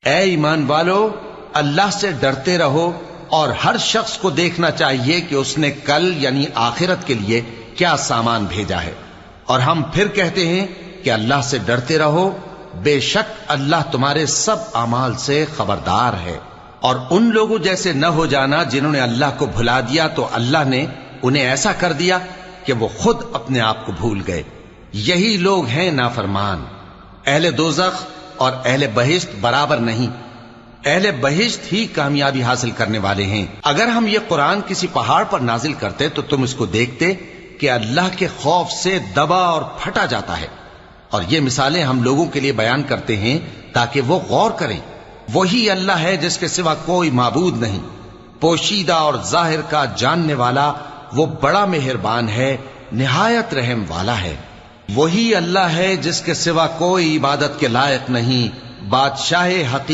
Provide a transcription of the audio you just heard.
اے ایمان والو، اللہ سے ڈرتے رہو، اور ہر شخص کو دیکھنا چاہیے کہ اس نے کل یعنی آخرت کے لیے کیا سامان بھیجا ہے۔ اور ہم پھر کہتے ہیں کہ اللہ سے ڈرتے رہو، بے شک اللہ تمہارے سب اعمال سے خبردار ہے۔ اور ان لوگوں جیسے نہ ہو جانا جنہوں نے اللہ کو بھلا دیا تو اللہ نے انہیں ایسا کر دیا کہ وہ خود اپنے آپ کو بھول گئے۔ یہی لوگ ہیں نافرمان۔ اہل دوزخ اور اہل بہشت برابر نہیں، اہل بہشت ہی کامیابی حاصل کرنے والے ہیں۔ اگر ہم یہ قرآن کسی پہاڑ پر نازل کرتے تو تم اس کو دیکھتے کہ اللہ کے خوف سے دبا اور پھٹا جاتا ہے۔ اور یہ مثالیں ہم لوگوں کے لیے بیان کرتے ہیں تاکہ وہ غور کریں۔ وہی اللہ ہے جس کے سوا کوئی معبود نہیں، پوشیدہ اور ظاہر کا جاننے والا، وہ بڑا مہربان ہے، نہایت رحم والا ہے۔ وہی اللہ ہے جس کے سوا کوئی عبادت کے لائق نہیں، بادشاہ حقیقی